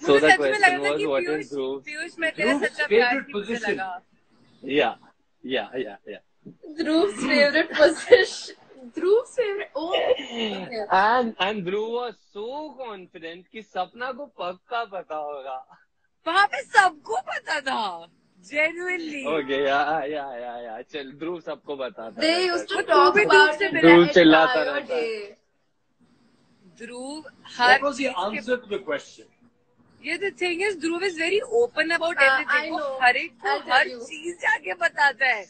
So the सच में question लगा था was, कि what is Dhruv's पीयूष में तेरा सच्चा प्यार की मुझे लगा. Yeah. Dhruv's favorite position. Dhruv's favorite. Oh. And Dhruv was so confident कि सपना को पक्का पता होगा. वहाँ पे सबको पता था. Genuinely. Okay, yeah. चल Dhruv सबको बताता. They used to talk about it Dhruv चिल्लाता entire रहता है. day. Dhruv What was the answer to the question? Yeah, the thing is, Dhruv is very open about everything. I know. वो हर एक को हर चीज जाके बताता है.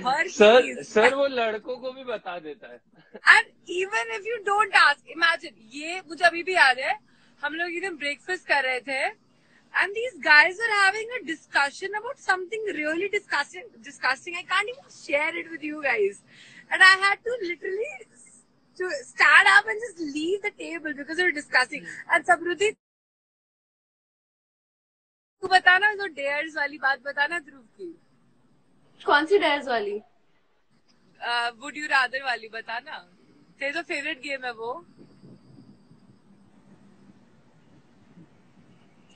हर चीज. सर वो लड़कों को भी बता देता है. And even if you don't ask, imagine, ये मुझे अभी भी याद है, हम लोग एकदम breakfast कर रहे थे, and these guys are having a discussion about something really disgusting. I can't even share it with you guys. And I had to literally to stand up and just leave the table because they were discussing. And Samruddhi, तू बताना जो dares वाली बात बताना ध्रुव की. कौन सी dares वाली? Would you rather वाली बताना. तेरा जो favorite game है वो.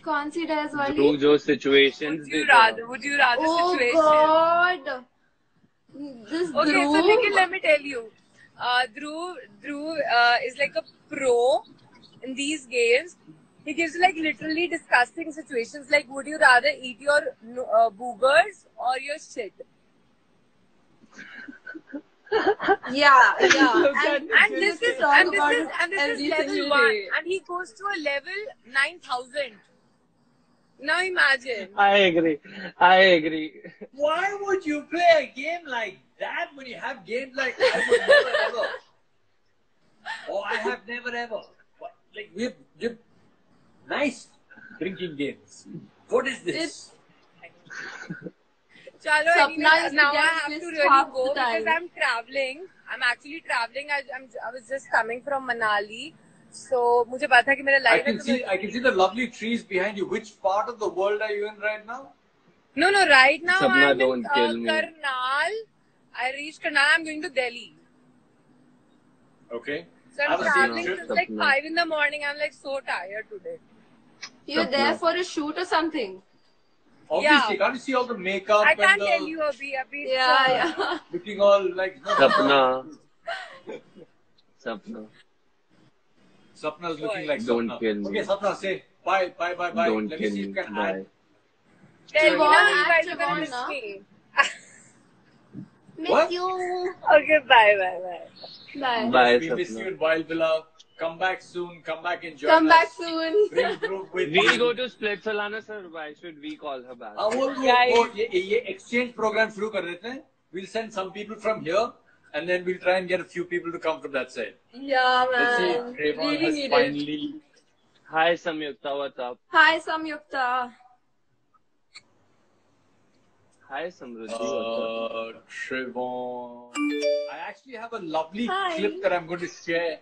कौन सी dares वाली? Dhruv जो situations. Would you rather oh situation. Oh God. This okay, Dhruv. so Nikhil, let me tell you. Dhruv is like a pro in these games. He gives like literally disgusting situations like, would you rather eat your boogers or your shit? Yeah. And this is level 1, and he goes to a level 9,000. Now imagine. I agree. Why would you play a game like that when you have games like I would never ever? Or I have never ever. Like we've nice drinking games. What is this? Chalo, anyways, now I have to really go because I'm traveling. I'm actually traveling. I was just coming from Manali. So, मुझे पता है कि मेरा live I can see the lovely trees behind you. Which part of the world are you in right now? No. Right now Sapna, I'm don't kill in me. Karnal. I reached Karnal. I'm going to Delhi. Okay. So I'm traveling since like 5 in the morning. I'm like so tired today. You're there for a shoot or something? Obviously, can't you see all the makeup? I can't tell you, Abhi. Yeah. Looking all like. Sapna. Sapna's looking like Don't Sapna. kill me. Okay, Sapna, say bye. Don't Let me kill see if me. you can Bye. add. Tell me now, you guys Trevon, are gonna miss na? me. Miss you. Okay, bye. Bye, We miss you Sapna. in Wildvilla. Come back soon. Come back and join Come us. back soon. Bring Dhruv with We'll you. go to Split Salana, sir. Why should we call her back? ये exchange program शुरू कर देते हैं. We'll send some people from here, and then we'll try and get a few people to come from that side. Yeah, Let's see. man. Trevon Really has need it. finally. Hi, Samyukta. What's up? Hi, Samyukta. Hi, Samruddhi. What's up? Trevon. I actually have a lovely Hi. clip that I'm going to share.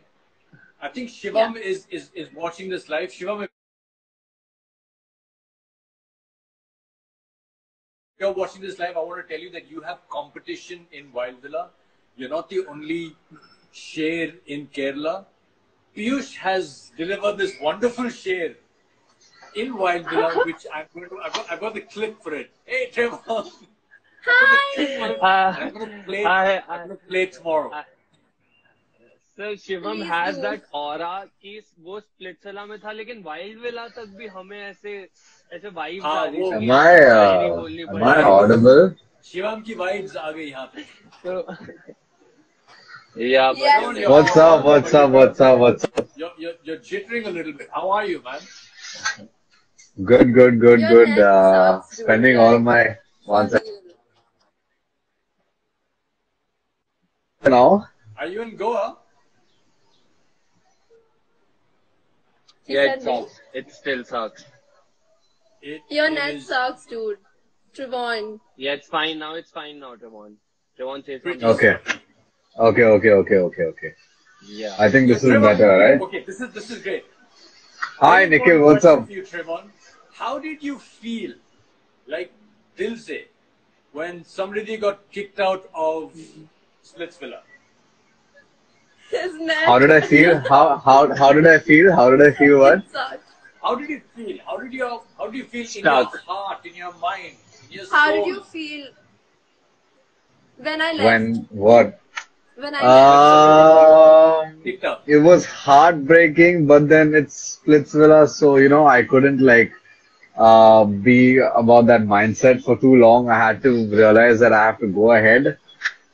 I think Shivam is watching this live. Shivam, if you're watching this live, I want to tell you that you have competition in Wildvilla. You're not the only share in Kerala. Piyush has delivered this wonderful share in Wildvilla, which I've got the clip for it. Hey, Trevon. Hi. I'm going to play it tomorrow. Sir, Shivam Please has do. that aura कि वो split सला में था लेकिन wild villa तक भी हमें ऐसे वाइब्स आ रही थी. Am I audible? शिवम की वाइब्स आ गई यहाँ पे. So, yeah. Yes. What's up? You're jittering a little bit. How are you, man? Good. Your net sucks, dude. Spending all my once now. Are you in Goa? Yeah, it sucks. It still sucks. Your net sucks, dude. Trevon. Yeah, it's fine now. Trevon. Trevon says something. Okay. Yeah. I think this is Trevon, better, right? Okay, this is great. Hi, Nikhil. What's up? You, Trevon. How did you feel, like Dil Se, when Samruddhi got kicked out of Splitsvilla? His net. How did I feel? How did I feel? What? Sucks. How did you feel? How do you feel in your Stuck. heart, in your mind, in your soul? How did you feel when I left? When what? When I left? Picked up. It was heartbreaking, but then it's Splitsvilla, so I couldn't be about that mindset for too long. I had to realize that I have to go ahead.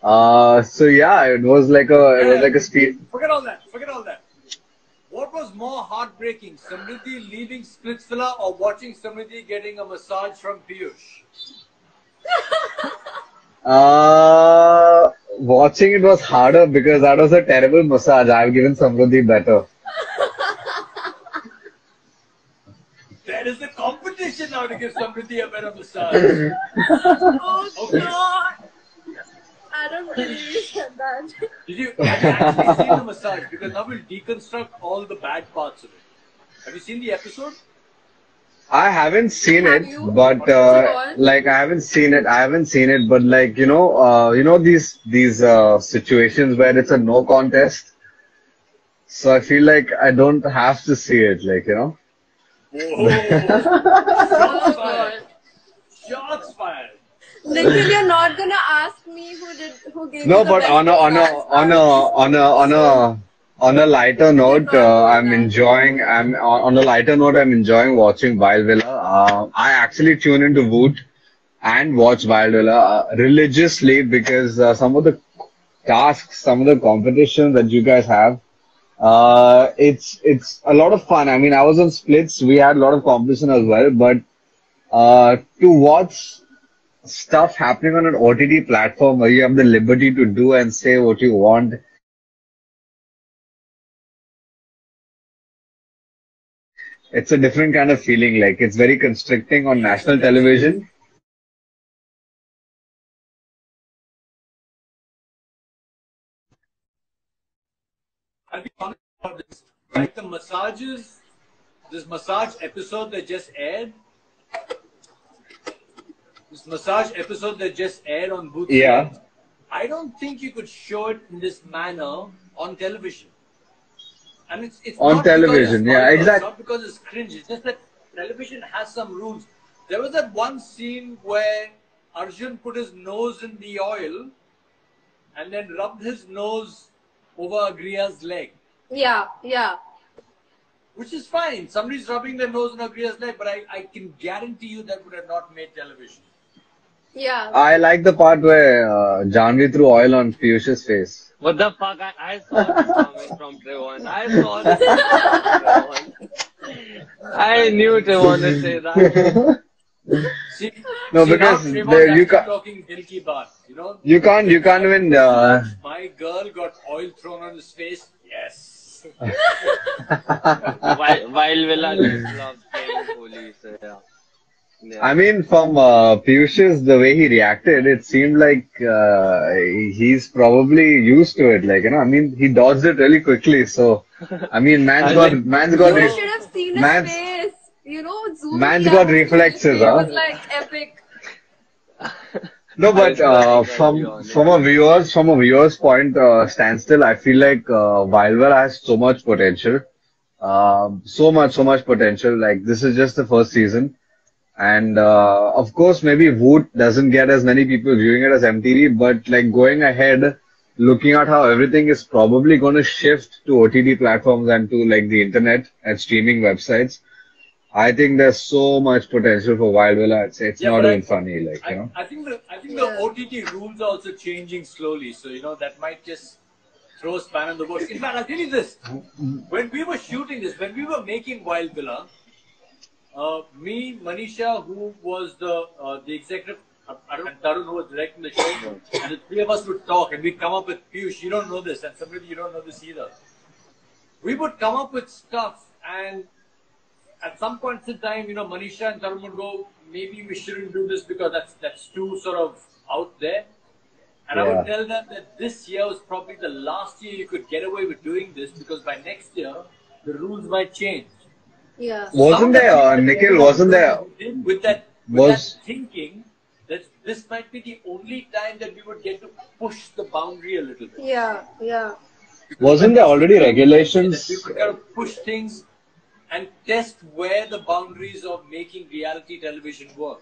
So yeah, it was like a speed. Forget all that. Forget all that. What was more heartbreaking, Samruddhi leaving Splitsvilla or watching Samruddhi getting a massage from Piyush? Watching it was harder because that was a terrible massage. I've given Samruddhi better. There is a competition now to give Samruddhi a better massage. Oh Okay. God! I don't believe you said that. Have you actually seen the massage? Because now we'll deconstruct all the bad parts of it. Have you seen the episode? I haven't seen Have it, you? but Go on. I haven't seen it. I haven't seen it, but these situations where it's a no contest. So I feel like I don't have to see it, Whoa! Oh Shots fired! God! Shots fired! Nikhil, you're not gonna ask me who gave No, you the but best on a lighter note, not doing I'm enjoying watching Wildvilla. I actually tune into Woot and watch Wildvilla religiously because some of the tasks, some of the competitions that you guys have, it's a lot of fun. I mean, I was on Splits, we had a lot of competition as well, but to watch stuff happening on an OTT platform where you have the liberty to do and say what you want. It's a different kind of feeling. Like it's very constricting on national television. I'll be honest about this. Like the massages, this massage episode that just aired. This massage episode that just aired on Booth. Yeah. I don't think you could show it in this manner on television. And it's On not because television, it's yeah, vulgar, exactly. It's not because it's cringe. It's just that television has some rules. There was that one scene where Arjun put his nose in the oil and then rubbed his nose over Agriya's leg. Yeah, yeah. Which is fine. Somebody's rubbing their nose on Agriya's leg, but I can guarantee you that would have not made television. Yeah. I like the part where Janvi threw oil on Piyush's face. What the fuck? I saw this coming from Trevon. I saw this coming from Trevon. I knew Trevon would say that. See, No, see, because now Trevon there, you has to can't, talking Dil Ki Baat, you know. you can't even. My girl got oil thrown on his face. Yes. Wildvilla just loves playing police. Yeah. I mean, from Piyush's, the way he reacted, it seemed like he's probably used to it. I mean, he dodged it really quickly. So, I mean, man's got You should have seen his man's face. Zoom man's in got on his reflexes, face. It huh? was like epic. No, but from a viewer's point standstill, I feel like Wildvilla has so much potential, so much potential. Like this is just the first season, and of course maybe Woot doesn't get as many people viewing it as MTV, but like going ahead, looking at how everything is probably going to shift to OTT platforms and to like the internet and streaming websites. I think there's so much potential for Wildvilla. It's Yeah, not but even funny, I think the Yeah. OTT rules are also changing slowly. So that might just throw a span in the works. In fact, I'll tell you this: when we were shooting this, when we were making Wildvilla, me, Manisha, who was the executive, I don't know, Tarun, who was directing the show, and the three of us would talk, and we'd come up with Piyush. You don't know this, and Samruddhi, you don't know this either. We would come up with stuff, and at some points in time, Manisha and Tarun would go, maybe we shouldn't do this because that's too sort of out there. And I Yeah. would tell them that this year was probably the last year you could get away with doing this because by next year, the rules might change. Yeah. Wasn't there, Nikhil, wasn't there, With that thinking that this might be the only time that we would get to push the boundary a little bit. Yeah. Yeah. wasn't there already regulations? We could kind of push things and test where the boundaries of making reality television work.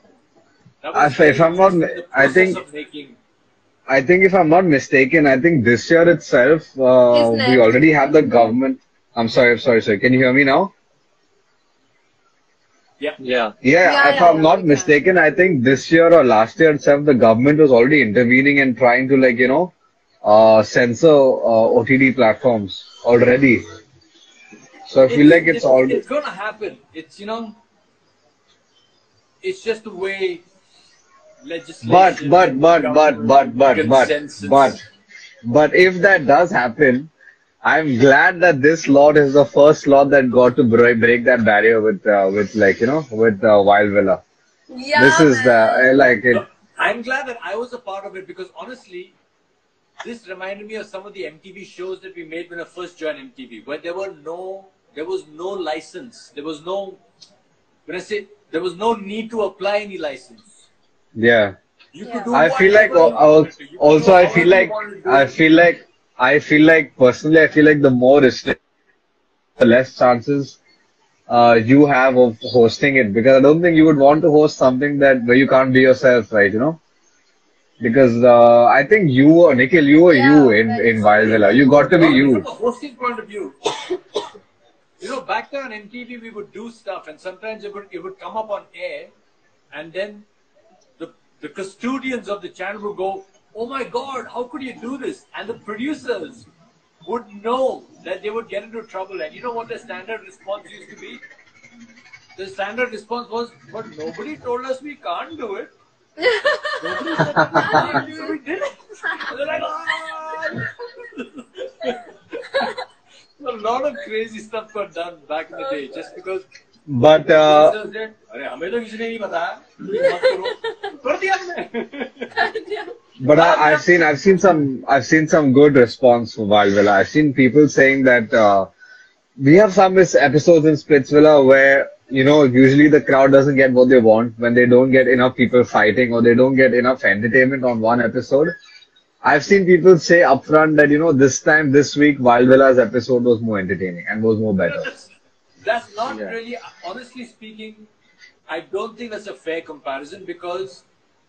That I- was very If I'm not, interesting, the I process think, of making. I think if I'm not mistaken, I think this year itself, Isn't we it? already have the government. I'm sorry, sir. Can you hear me now? Yeah. Yeah. Yeah, if I'm Yeah, not we can. mistaken, I think this year or last year itself, the government was already intervening and trying to censor OTT platforms already. So I feel like it's all, It's gonna happen. It's it's just the way but, legislation, government, but, consensus. but if that does happen, I'm glad that this lot is the first lot that got to break that barrier with Wild Villa. This Yeah, is the, I man. like it. No, I'm glad that I was a part of it because honestly, this reminded me of some of the MTV shows that we made when I first joined MTV, where there was no license. There was no, when I say, there was no need to apply any license. Yeah. You could Yeah. do I feel like whatever you wanted to. You could do also I feel however you like wanted to do I it. feel like I feel like personally I feel like the more restricted, the less chances you have of hosting it because I don't think you would want to host something that where you can't be yourself, right? Because I think you were Nikhil, you were you Yeah, in very in true. Wildvilla. You got to be Not from you. a hosting point of view. Back then on MTV we would do stuff, and sometimes it would come up on air, and then the custodians of the channel would go, "Oh my God, how could you do this?" And the producers would know that they would get into trouble. And you know what the standard response used to be? The standard response was, "But nobody told us we can't do it. Nobody said that we can't, so we did it." And they're like, "Ah!" A lot of crazy stuff got done back in the day just because But the producers said, "अरे हमें तो किसी ने नहीं बताया, तुम मत करो." कर दिया हमने. But I've seen some good response for Wildvilla. I've seen people saying that we have some episodes in Splitsvilla where usually the crowd doesn't get what they want when they don't get enough people fighting or they don't get enough entertainment on one episode. I've seen people say upfront that this week Wildvilla's episode was more entertaining and was more better. That's not Yeah. really, honestly speaking, I don't think that's a fair comparison because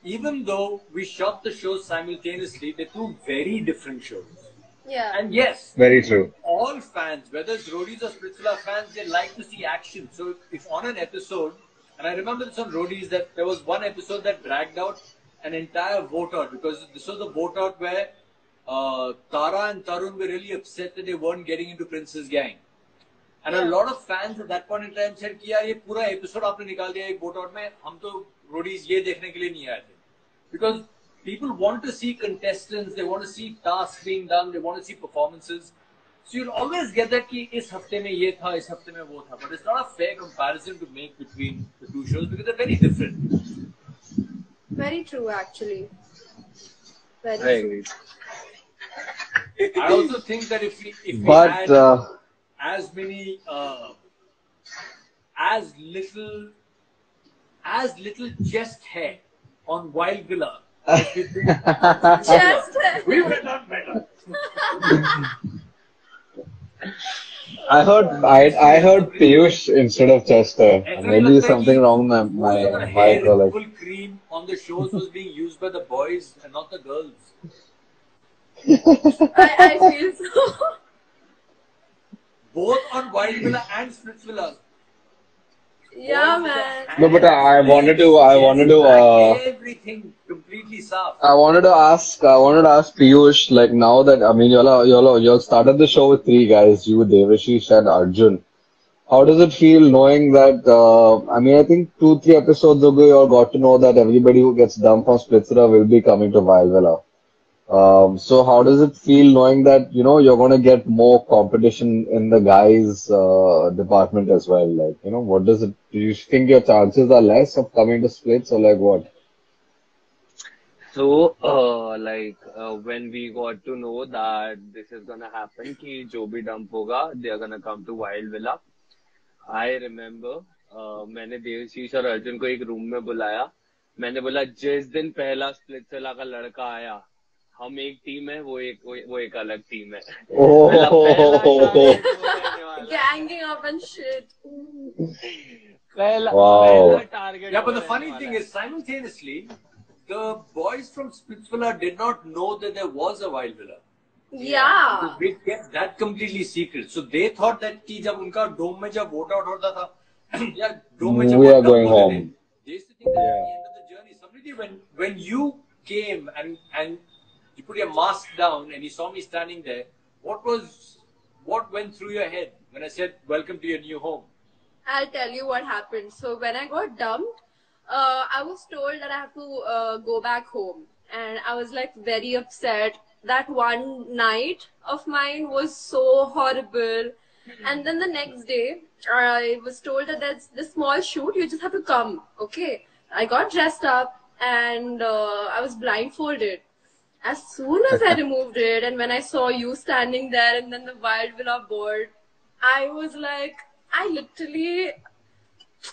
even though we shot the shows simultaneously, they're two very different shows. Yeah. And yes, Very true. all fans, whether it's Roadies or Splitsvilla fans, they like to see action. So if on an episode, and I remember this on Roadies that there was one episode that dragged out an entire vote out because this was the vote out where Tara and Tarun were really upset that they weren't getting into Prince's gang. And a lot of fans at that point in time said कि यार ये पूरा episode आपने निकाल दिया एक vote out में हम तो रोडीज ये देखने के लिए नहीं आए थे because people want to see contestants, they want to see tasks being done, they want to see performances. So you'll always get that कि इस हफ्ते में ये था, इस हफ्ते में वो था. But it's not a fair comparison to make between the two shows because they're very different. Very true, actually. Very I true. agree. I also think that if we But had as many as little chest hair on Wildvilla as we did on Splitsvilla, Just we would have done better. I heard Piyush instead of Chester. ऐसा नहीं Maybe लगता है something कि wrong with most of the my hair mic or and like. full cream on the shows was being used by the boys and not the girls. I feel so. Both on Wildvilla and Splitsvilla. Yeah, man. No, but I wanted to everything completely soft. I wanted to ask Piyush, like now that I mean you started the show with three guys, you, Devashish and Arjun. How does it feel knowing that I mean I think 2-3 episodes ago you all got to know that everybody who gets dumped from Splitsvilla will be coming to Wildvilla. So how does it feel knowing that you're going to get more competition in the guys department as well? Like what does it? Do you think your chances are less of coming to splits or like what? So, when we got to know that this is gonna happen, कि जो भी dump होगा, they are gonna come to Wildvilla. I remember, मैंने देवशीष और अर्जुन को एक room में बुलाया. मैंने बोला जिस दिन पहला स्प्लिट्सविला का लड़का आया, हम एक टीम है, वो एक अलग टीम है. Oh. Ganging up and shit. पहला Wow. Target. Yeah, but the funny thing is, simultaneously, the boys from Splitsvilla did not know that there was a Wildvilla. Yeah. They kept that completely secret. So they thought that कि जब उनका डोम में जब vote out होता था, या डोम में जब We are vote going out होते home. थे, they used to think that at the end of the journey, Samruddhi, when you came and you put your mask down and you saw me standing there, what went through your head when I said welcome to your new home? I'll tell you what happened. So when I got dumped, I was told that I have to go back home, and I was like very upset. That one night of mine was so horrible. And then the next day, I was told that there's this small shoot. You just have to come. Okay. I got dressed up and I was blindfolded. As soon as I removed it, and when I saw you standing there, and then the Wildvilla board, I was like,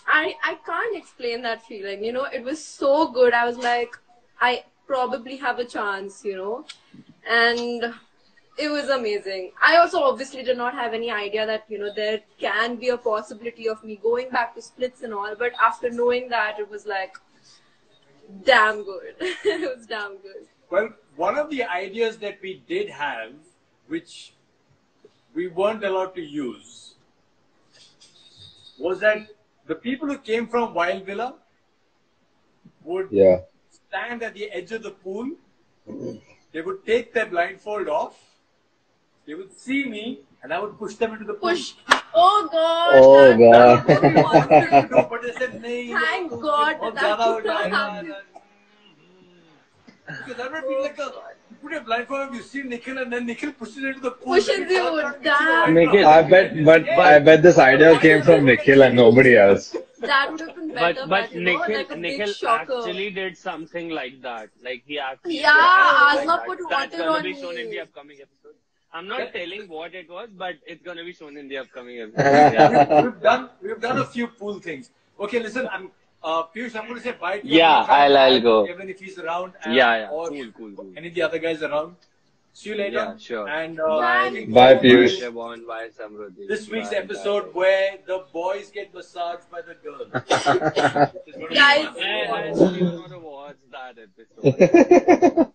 I can't explain that feeling. You know, it was so good. I was like, I probably have a chance, you know, and it was amazing. I also obviously did not have any idea that, you know, there can be a possibility of me going back to splits and all, but after knowing that, it was like, damn good. It was damn good. Well, one of the ideas that we did have, which we weren't allowed to use, was that the people who came from Wildvilla would stand at the edge of the pool. They would take their blindfold off. They would see me, and I would push them into the pool. Push. Oh God. Oh God. But they said, "No." Thank God that did not happen. Because that would be like you put a blindfold on, you see Nikhil, and then Nikhil pushes into the pool. Pushes you, damn. Nikhil, I bet this idea came from Nikhil and nobody else. That would have been better, But you know, like a big Nikhil shocker. actually did something like that. Like he actually. Yeah, Asma put That's water gonna on be me. shown in the upcoming episode. I'm not telling what it was, but it's gonna be shown in the upcoming episode. Yeah. We've done a few cool things. Okay, listen, Piyush, I'm going to say bye to you. Yeah, I'll go. Even if he's around. Yeah. Or Cool. any of the other guys around. See you later. Yeah, sure. And Bye. Bye, Piyush. Bye, Trevon. Bye, Samruddhi. this week's Bye, episode where the boys get massaged by the girls. Guys. I still want to watch that episode.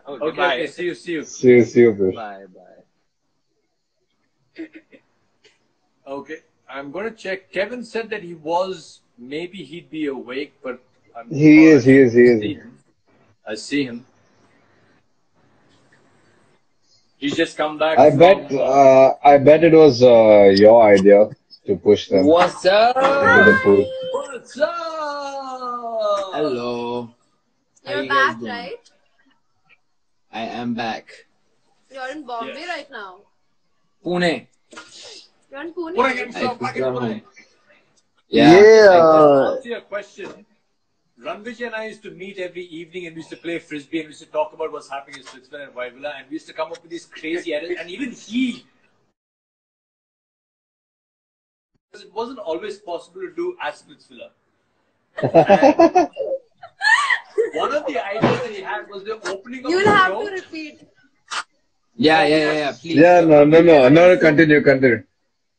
Okay, bye. Okay, see you. See you, Piyush. Bye. Okay, I'm going to check. Kevin said that maybe he'd be awake, but He is. I see him. He's just come back. I bet it was your idea to push them What's up? into the pool. What's up? Hello. How You're you guys back, doing? right? I am back. You're in Bombay Yes. right now. Pune. You're in Pune. Put again, I back got in home. Pune. Yeah. To answer your question, Ranvij and I used to meet every evening and we used to play frisbee and we used to talk about what's happening in Splitsvilla and Wildvilla and we used to come up with these crazy ideas. And even he, it wasn't always possible to do at Splitsvilla. And one of the ideas that he had was the opening of You'll the have show. to repeat. Yeah. Please. Yeah, no, continue.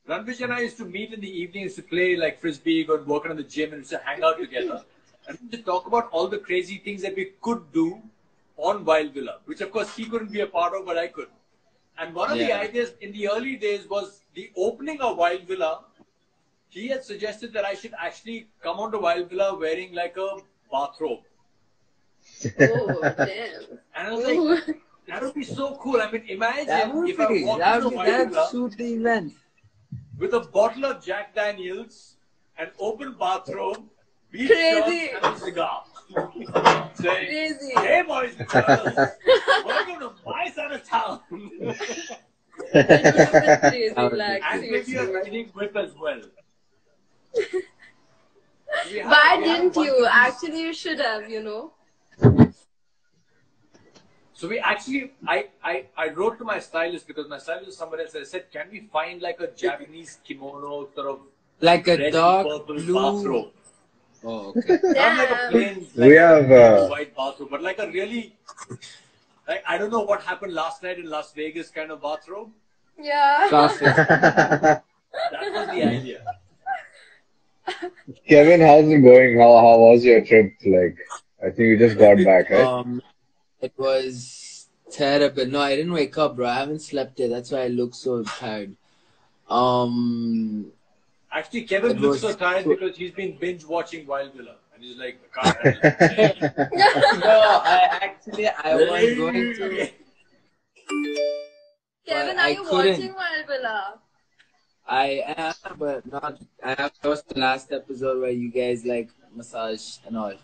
Ranvij and I used to meet in the evenings to play like frisbee, go and work on the gym and we used to hang out together. And to talk about all the crazy things that we could do on Wildvilla, which of course he couldn't be a part of, but I could. And one of the ideas in the early days was the opening of Wildvilla. He had suggested that I should actually come onto Wildvilla wearing like a bathrobe. Oh, damn. And I was like, that would be so cool. I mean, imagine if I walked that into would Wildvilla suit the event. with a bottle of Jack Daniels, an open bathrobe, beach Crazy. shorts, and a cigar. Saying, Crazy. hey boys and girls, we're going to my side of town. That would have been crazy, like, And maybe seriously. a riding whip as well. Why didn't you? Actually, you should have, you know. So we actually, I wrote to my stylist because my stylist was somewhere else. I said, can we find like a Japanese kimono sort of Like a red dark purple blue. bathrobe? Oh, okay. Not like a Damn. plain We have white bathrobe, but like a really, like, I don't know what happened last night in Las Vegas kind of bathrobe. Yeah. Traffic. That was the idea. Kevin, how's it going? How was your trip? Like, I think you just got back, right? It was terrible. No, I didn't wake up, bro. I haven't slept yet. That's why I look so tired. Actually, Kevin It looks so was tired so- because he's been binge watching Wildvilla. And he's like, I can't handle it. No, I was going to. Kevin, But are I you couldn't. watching Wildvilla? I am, but not. I have watched the last episode where you guys like massage and all.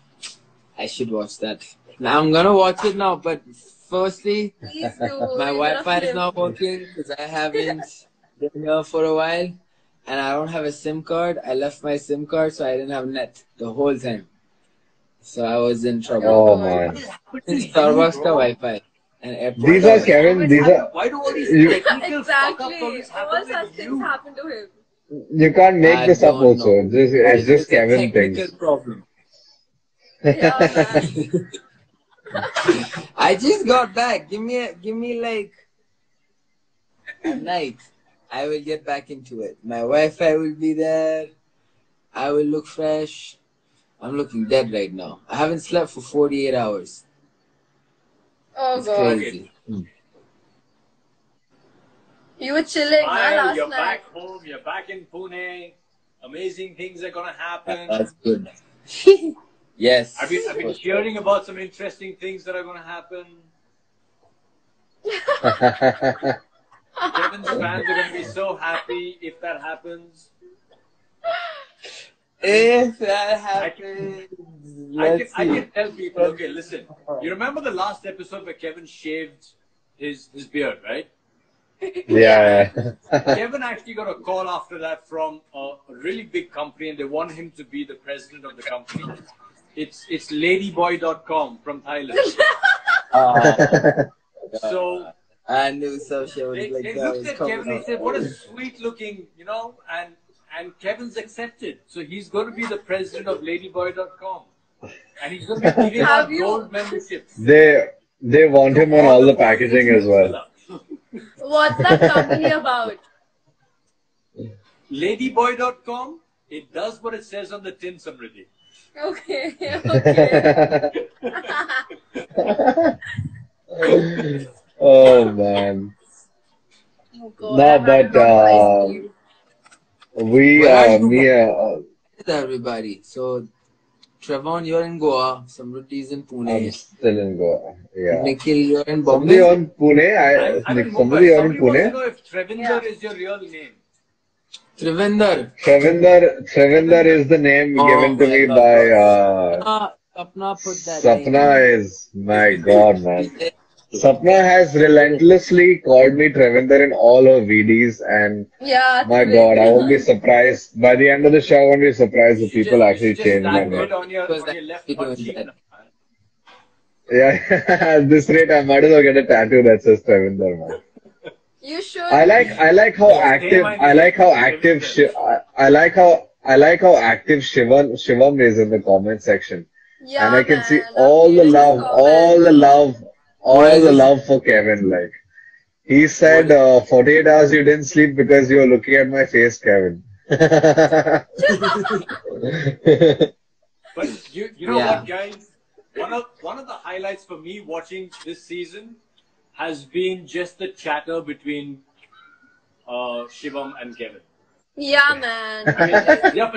I should watch that. Now I'm gonna watch it now, but firstly, Please do. my You're gonna Wi-Fi is flip. not working because I haven't been here for a while, and I don't have a SIM card. I left my SIM card, so I didn't have net the whole time. So I was in trouble. Oh man. In Starbucks ka Wi-Fi and airport. These are Kevin. These are Why do all these you. technical fuck-ups Exactly. always All happen such with things you? happen to him. You can't make I this up don't also. know. It's just a Kevin technical things. problem. Yeah, man. I just got back. Give me like a night. I will get back into it. My Wi-Fi will be there. I will look fresh. I'm looking dead right now. I haven't slept for 48 hours. Oh It's god. crazy. You were chilling Smile, last you're night. back home, you're back in Pune. Amazing things are gonna happen. That's good. Yes. I've been hearing about some interesting things that are gonna happen. Kevin's fans are gonna be so happy if that happens. If that happens, let's I see. can tell people, okay, listen. You remember the last episode where Kevin shaved his beard, right? Yeah. Kevin actually got a call after that from a really big company, and they want him to be the president of the company. It's ladyboy.com from Thailand. So I knew some shit was they like that looked was at coming Kevin and up. said, "What a sweet looking, and Kevin's accepted. So he's going to be the president of ladyboy.com, and he's going to be giving Have out you- gold memberships. They want him on all the packaging as well. What's that company about? Ladyboy.com, it does what it says on the tin, Samruddhi. Okay, okay. Oh man. Oh god. No, I've had but enough ice cream. we Where are you me With everybody. So, Trevon, you're in Goa. Samruddhi's in I'm Pune. still in Goa. Yeah. Nikhil, you're in Somebody Bombay. on Pune. I'm in Somebody Mumbai. on Somebody wants to Pune. know if Trevinder is your real name. Trevender. Trevinder is the name Oh given to my me God. by Sapna put that Sapna. name. Is my God, man. Sapna has relentlessly called me Trevinder in all her VDs, and Yeah. my it's God, I really- won't be surprised. By the end of the show, I won't be surprised if people actually just change my that good name. on your Because left that's butt doing cheek. that. man. Yeah, at this rate, I might as well get a tattoo that says Trevinder, man. You should. I like how active Shivam is in the comment section, Yeah, and I can man, see I've all the seen his love, comments. all the love for Kevin. Like he said, 48 hours you didn't sleep because you were looking at my face, Kevin. But you know Yeah. what, guys? One of the highlights for me watching this season has been just the chatter between Shivam and Kevin. Yeah, man. I mean, yeah,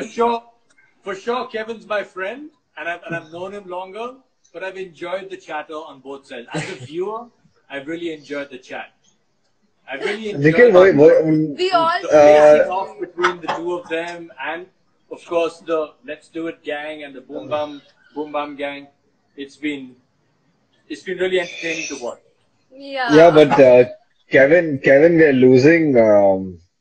for sure, Kevin's my friend, and I've known him longer. But I've enjoyed the chatter on both sides. As a viewer, I've really enjoyed the chat. I really enjoyed Nikhil, We all the facing off between the two of them, and of course the Let's Do It gang and the Boom Bam gang. It's been really entertaining to watch. Yeah. yeah, but Kevin,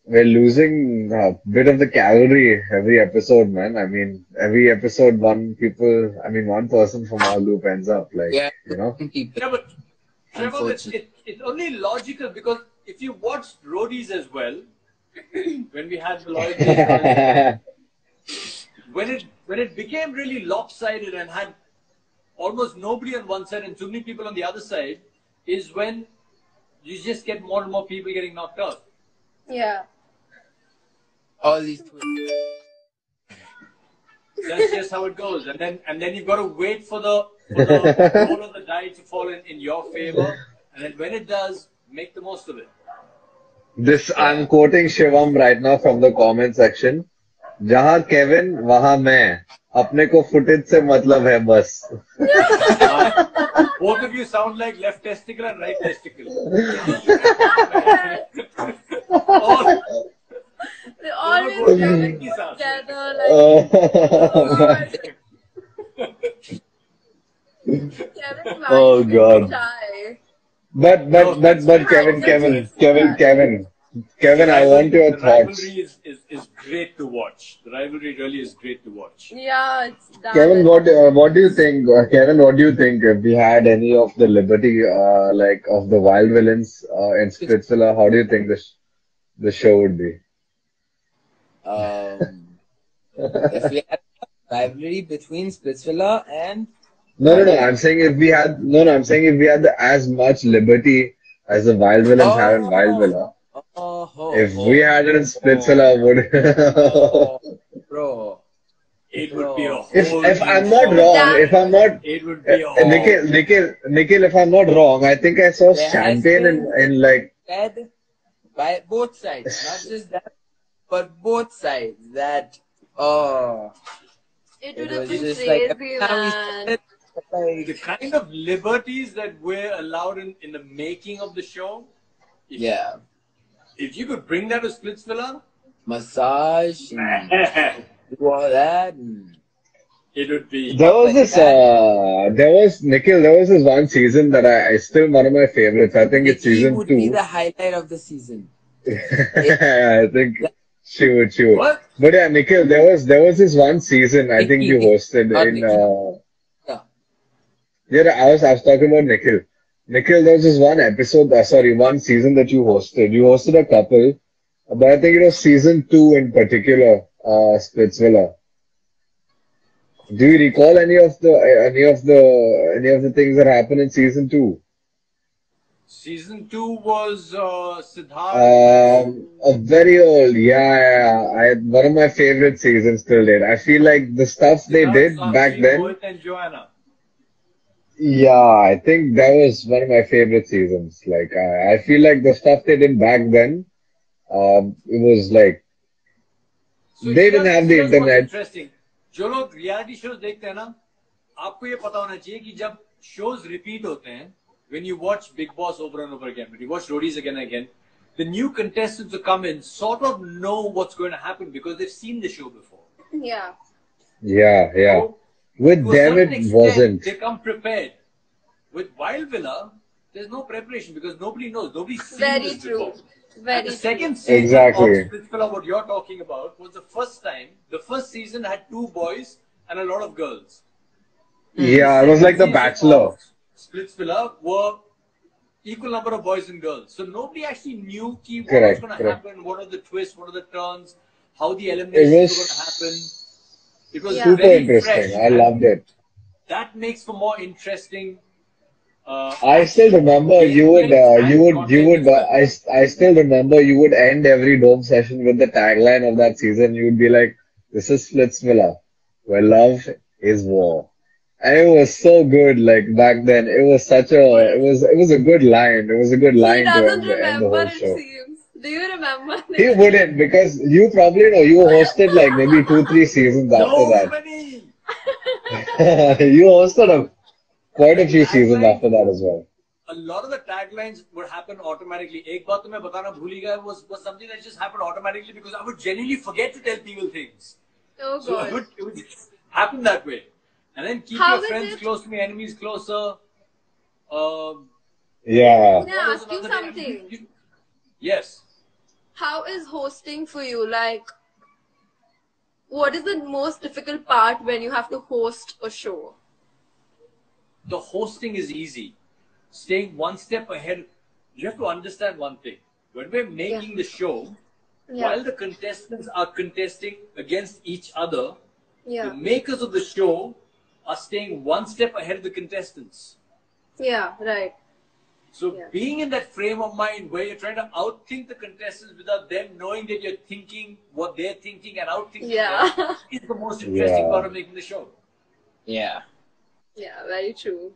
we're losing a bit of the cavalry every episode, man. I mean, every episode, one person from our group ends up like, Yeah. you know. Yeah, but Trevor, Unfortunate. it's only logical because if you watched Roadies as well, when we had the loyalty, when when it became really lopsided and had almost nobody on one side and too many people on the other side, is when you just get more and more people getting knocked out. Yeah. All these twists. That's just how it goes. And then you've got to wait for the roll of the die to fall in your favor. And then when it does, make the most of it. This, I'm quoting Shivam right now from the comment section. जहाँ Kevin वहाँ मैं अपने को footage से मतलब है बस. Both of you sound like left testicle and right testicle. They always get together like. Oh God. Shy. But Kevin, I want your thoughts. The rivalry is great to watch. The rivalry really is great to watch. Yeah, it's done. Kevin, what do you think? Kevin, what do you think if we had any of the liberty, like of the wild villains in Splitsvilla? How do you think the show would be? If we had a rivalry between Splitsvilla and No. I'm saying if we had as much liberty as the wild villains have in Wildvilla. If we had it in Splitsvilla, would bro. It would be a whole. If I'm not wrong, it would be a whole. Nikhil, if I'm not wrong, I think I saw champagne in like. Said by both sides, not just that, but both sides. That it would have was been just crazy, like man. The kind of liberties that were allowed in the making of the show. If you could bring that to Splitsvilla, massage, and do all that. It would be. There was this one season that I still one of my favorites. I think it's season 2. Would be the highlight of the season. I think she would. What? But yeah, Nikhil, there was this one season I think you hosted in. Yeah, I was talking about Nikhil. Nikhil, there was this one episode, one season that you hosted. You hosted a couple, but I think it was season 2 in particular, Splitsvilla. Do you recall any of the things that happened in season 2? Season 2 was Siddharth. A very old, one of my favorite seasons till date. I feel like the stuff they did back then. Mohit and Joanna. Yeah, I think that was one of my favorite seasons. Like, I feel like the stuff they did back then, it was like, So they didn't have the here's what's internet. Interesting. जो लोग reality shows देखते हैं ना, आपको ये पता होना चाहिए कि जब shows repeat होते हैं, when you watch Big Boss over and over again, when you watch Roadies again and again, the new contestants who come in sort of know what's going to happen because they've seen the show before. Yeah. Yeah. So, With to a them, certain it extent, wasn't. They come prepared. With Wildvilla, there's no preparation because nobody knows. Nobody's seen Very this true. before. Very And the true. second season Exactly. of Splitsvilla, what you're talking about, was the first time. The first season had 2 boys and a lot of girls. Yeah, it was like The Bachelor. Splitsvilla were equal number of boys and girls. So nobody actually knew what Correct, was going to correct. happen, what are the twists, what are the turns, how the eliminations It were was going to happen. It was super very interesting. fresh. I loved it. That makes for more interesting. I still remember I still remember you would end every dome session with the tagline of that season. You would be like, "This is Splitsvilla, where love is war." And it was so good, like back then. It was a good line. It was a good line He to doesn't end the remember, whole it show. seems. Do you remember? He wouldn't, because you probably know you hosted like maybe 2-3 seasons after that. Many. You hosted quite a few seasons after that as well. A lot of the taglines would happen automatically. एक बात तो मैं बताना भूल ही गया was something that just happened automatically because I would genuinely forget to tell people things. Oh So god. it would just happen that way. And then keep How your is friends it- close to me, enemies closer. Yeah. Can I ask you something? Yes. How is hosting for you? Like, what is the most difficult part when you have to host a show? The hosting is easy. Staying one step ahead. You have to understand one thing. When we're making the show, Yeah. while the contestants are contesting against each other, Yeah. The makers of the show are staying one step ahead of the contestants. Yeah, right. So Yeah. being in that frame of mind where you're trying to outthink the contestants without them knowing that you're thinking what they're thinking and outthinking Yeah. them is the most interesting Yeah. part of making the show. Yeah. Yeah, very true.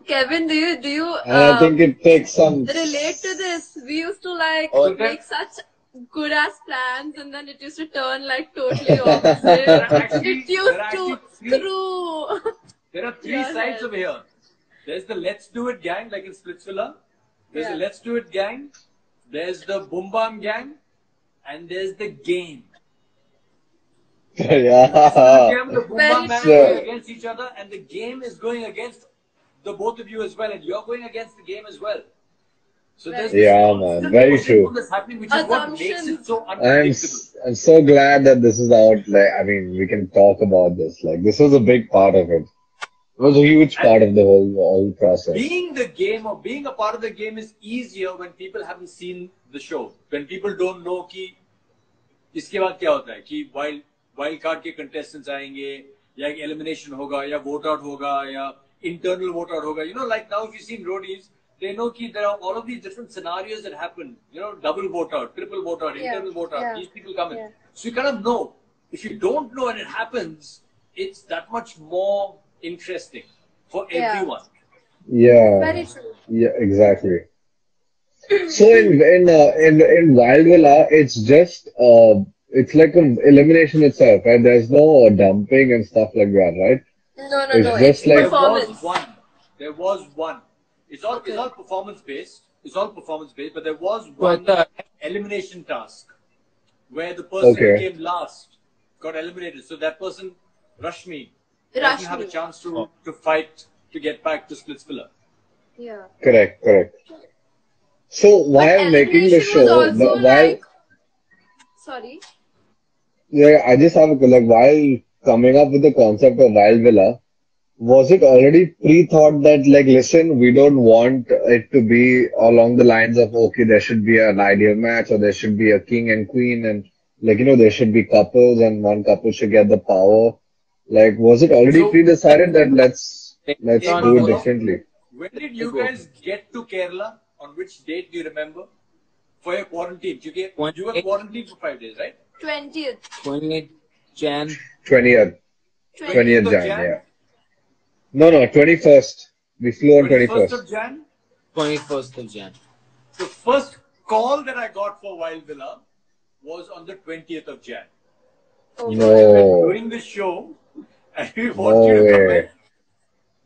Kevin, do you And I think it takes some. relate to this? We used to like Oh, make such good ass plans, and then it used to turn like totally opposite. There are actually- It used there are to actually three- screw. There are three Yeah, sides yeah. over here. There's the Let's Do It gang, like in Splitsvilla. There's the Yeah. Let's Do It gang. There's the Boom Bam gang. And there's the game. Yeah. The Boom Very Bam gang is true. going against each other, and the game is going against the both of you as well, and you're going against the game as well. So there's this Yeah, constant man, very pushing true. that's happening, which is what makes it Assumptions. so I'm unpredictable. I'm so glad that this is out. Like, I mean, we can talk about this. Like, this was a big part of it. It was a huge part of the whole process. Being the game or being a part of the game is easier when people haven't seen the show. When people don't know कि इसके बाद क्या होता है कि wild card के contestants आएंगे या एक elimination होगा या vote out होगा या internal vote out होगा. You know, like now if you've seen roadies, they know कि there are all of these different scenarios that happen. You know, double vote out, triple vote out, Yeah. internal vote out. Yeah. These people come in. Yeah. So you kind of know. If you don't know and it happens, it's that much more interesting for Yeah. everyone. Yeah. Very true. Yeah, exactly. So in Wildvilla, it's just it's like an elimination itself, right? There's no dumping and stuff like that, right? No, It's no. just It's like- performance. There was one. It's all Okay. performance based. It's all performance based, but there was But one elimination task where the person who Okay. came last got eliminated. So that person, Rashmi, doesn't have a Rashmi. chance to fight to get back to Splitsvilla. Yeah. Correct. So while But making the elimination was show, also while like. Sorry. yeah, I just have a like while coming up with the concept of Wildvilla, was it already pre-thought that like, listen, we don't want it to be along the lines of okay, there should be an ideal match or there should be a king and queen and like there should be couples and one couple should get the power. Like, was it already So- pre-decided that let's do it differently? When did you guys get to Kerala? On which date do you remember? For your quarantine. You were quarantined for 5 days, right? 20th. 28 Jan. 20th 20th of Jan, Jan? yeah. No, 21st. We flew on 21st 21st. of Jan? 21st of Jan. The first call that I got for Wildvilla was on the 20th of Jan. Oh, We're No. doing the show and we want you No to come way. and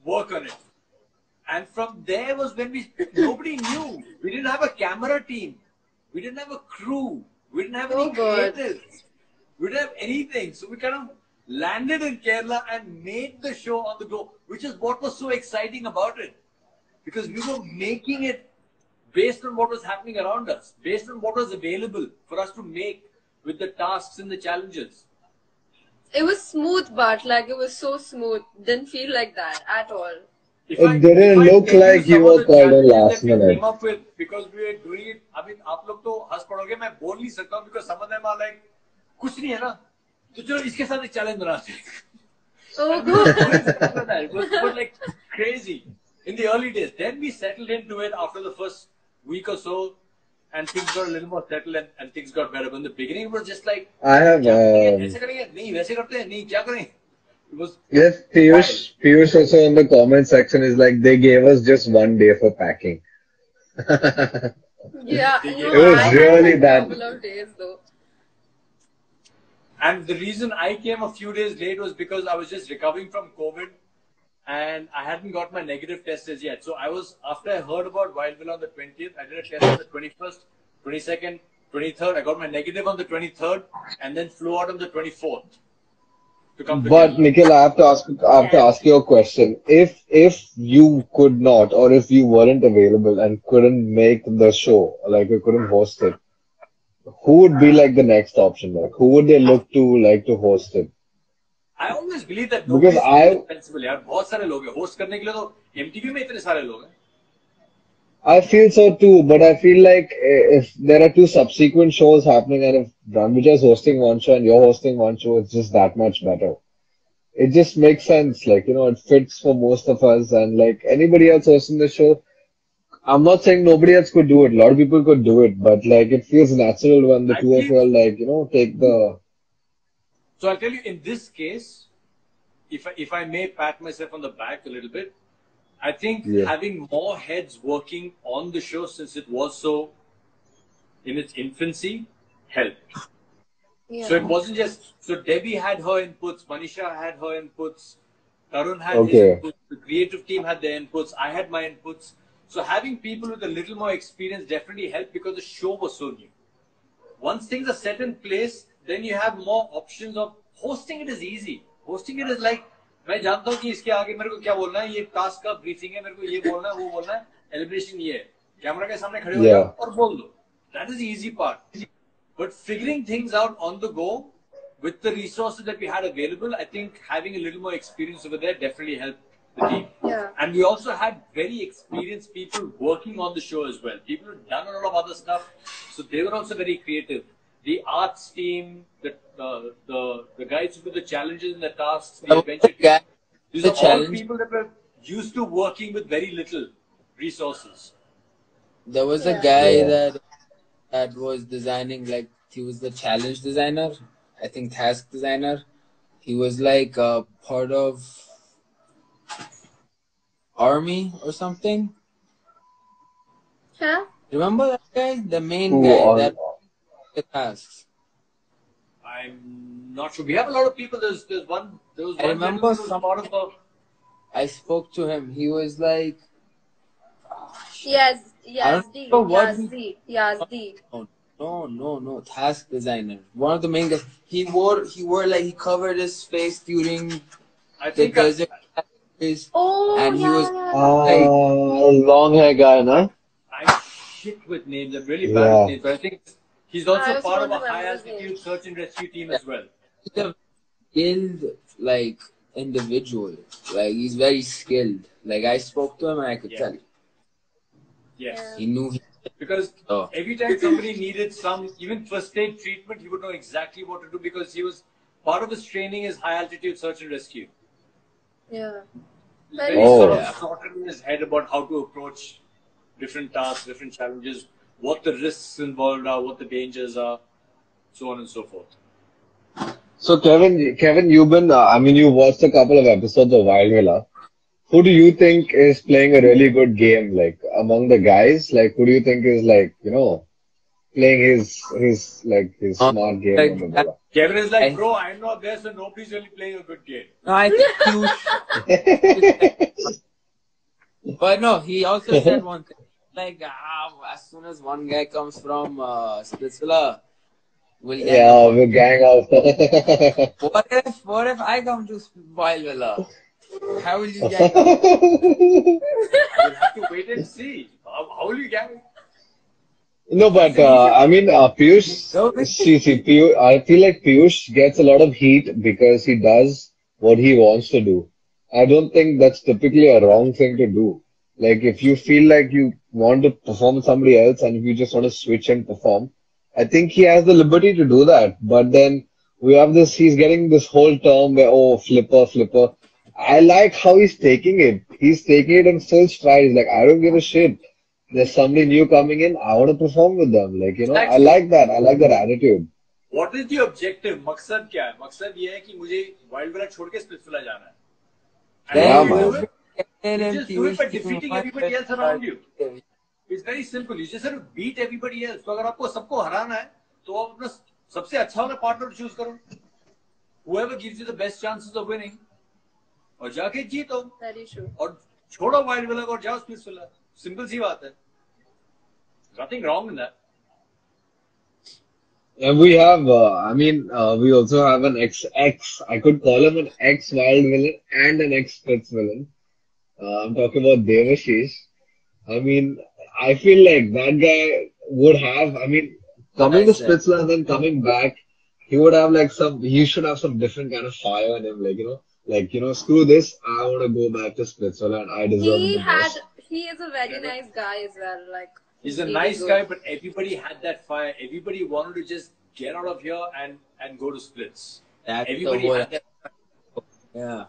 work on it. And from there was when nobody knew. We didn't have a camera team. We didn't have a crew. We didn't have any Oh, God. creatives. We didn't have anything. So we kind of landed in Kerala and made the show on the go, which is what was so exciting about it. Because we were making it based on what was happening around us, based on what was available for us to make with the tasks and the challenges. It was smooth, but like it was so smooth. Didn't feel like that at all. If It didn't if I look tell like some you of were the called in challenges last that we minute. came up with because we were doing it. I mean, आप लोग तो हंस पड़ोगे, मैं बोल नहीं सकता because some of them are like कुछ नहीं है ना, तो चलो इसके साथ एक challenge बनाते हैं. Oh, And we were God. doing stuff like that. It was like crazy in the early days. Then we settled into it after the first week or so, and things got a little more settled and things got better. But in the beginning, it was just like I have क्या करेंगे, ऐसे करेंगे, नहीं वैसे करते हैं, नहीं क्या करें. It was yes, Piyush also in the comment section is like they gave us just one day for packing. Yeah. It No, was I had really a that- couple of days though. And the reason I came a few days late was because I was just recovering from COVID and I hadn't got my negative test as yet. So I was, after I heard about Wildville on the 20th, I did a test on the 21st, 22nd, 23rd. I got my negative on the 23rd and then flew out on the 24th to come to But Kerala. Nikhil, I have to ask you a question. If you could not, or if you weren't available and couldn't make the show, like you couldn't host it, who would be like the next option? Like who would they look to like to host it? I always believe that Because nobody is I- indispensable. यार बहुत सारे लोग हैं host करने के लिए तो MTV में इतने सारे लोग हैं. I feel so too, but I feel like if there are two subsequent shows happening and if Ranvija is hosting one show and you're hosting one show, it's just that much better. it just makes sense. Like, it fits for most of us and like anybody else hosting the show. I'm not saying nobody else could do it. A lot of people could do it, but like it feels natural when the I two of you believe are like, take the. so. I'll tell you in this case, if I may pat myself on the back a little bit, I think Yeah. having more heads working on the show since it was so in its infancy helped. So it wasn't just so Debbie had her inputs, Manisha had her inputs, Tarun had his Okay. inputs, the creative team had their inputs, I had my inputs. So having people with a little more experience definitely helped because the show was so new. Once things are set in place, then you have more options of hosting. It is easy. Hosting it is like मैं जानता हूँ कि इसके आगे मेरे को क्या बोलना है, ये टास्क का ब्रीफिंग है, मेरे को ये बोलना है, वो बोलना है, एलिब्रेशन ये है, कैमरा के सामने खड़े हो जाओ और बोल दो. That is the easy part. But figuring things out on the go with the resources that we had available, I think having a little more experience over there definitely helped the team. Yeah. And we also had very experienced people working on the show as well. People who'd done a lot of other stuff, so they were also very creative. The arts team, the guys who do the challenges and the tasks, the adventure team. These are all people that were used to working with very little resources. There was a guy that was designing, like he was the challenge designer, I think task designer. He was like a part of army or something. Huh? Remember that guy? The main Who guy are- that the tasks. I'm not sure. We have a lot of people. There was one I remember gentleman who was some- part of the. I spoke to him. He was like, Yes, I don't Yazdi, know what Yazdi. no, task designer. One of the main guys. He wore like he covered his face during I the think desert. Oh, And he was- Long hair guy, na? I'm shit with names. I'm really bad with names. But I think he's also I part of also a don't high remember his altitude name. search and rescue team as well. He's a skilled like individual. Like he's very skilled. Like I spoke to him and I could tell. Yes. He knew. Because every time somebody needed some, even first aid treatment, he would know exactly what to do because he was part of his training is high altitude search and rescue. Yeah. Very Oh, sort of yeah. sorted in his head about how to approach different tasks, different challenges, what the risks involved are, what the dangers are, so on and so forth. So Kevin, you've been, you watched a couple of episodes of Wildvilla. Who do you think is playing a really good game, like among the guys? Like, who do you think is like, playing his smart game on the bola? Kevin is like, bro, I'm not there, so nobody's really playing a good game. No, I think Piyush. But no, he also said one thing. Like, as soon as one guy comes from Splitsvilla, we'll get Yeah, we're gang up. What if I come to Wildvilla? How will you get? We'll have to wait and see. How will you get it? No, but Piyush, Piyush, I feel like Piyush gets a lot of heat because he does what he wants to do. I don't think that's typically a wrong thing to do. Like, if you feel like you want to perform somebody else and if you just want to switch and perform, I think he has the liberty to do that. But then we have he's getting this whole term where, oh, flipper. I like how he's taking it. He's taking it in full stride. He's like, I don't give a shit. There's somebody new coming in. I want to perform with them. Like, I like that. I like that attitude. What is the objective? मकसद क्या है? मकसद ये है कि मुझे Wildvilla छोड़ के Splitsvilla जाना है. And Yeah, you do man. it, you just do it by defeating everybody else around you. It's very simple. You just have to beat everybody else. तो अगर आपको सबको हराना है, तो आप अपना सबसे अच्छा वाला partner choose करो. Whoever gives you the best chances of winning, और जाके जीतो. Very true. और छोड़ो Wildvilla और जाओ Splitsvilla. Simple सी बात है. Nothing wrong in that. And we have, we also have an I could call him an ex-Wild villain and an ex-Spritz villain. I'm talking about Devashish. I feel like that guy would have, coming to Splitsvilla and then coming back, he would have he should have some different kind of fire in him, screw this, I want to go back to Splitsvilla and I deserve the best. He is a very nice guy as well. Like, he's a nice guy, but everybody had that fire. Everybody wanted to just get out of here and go to Splits. That's Everybody the whole had that. Yeah.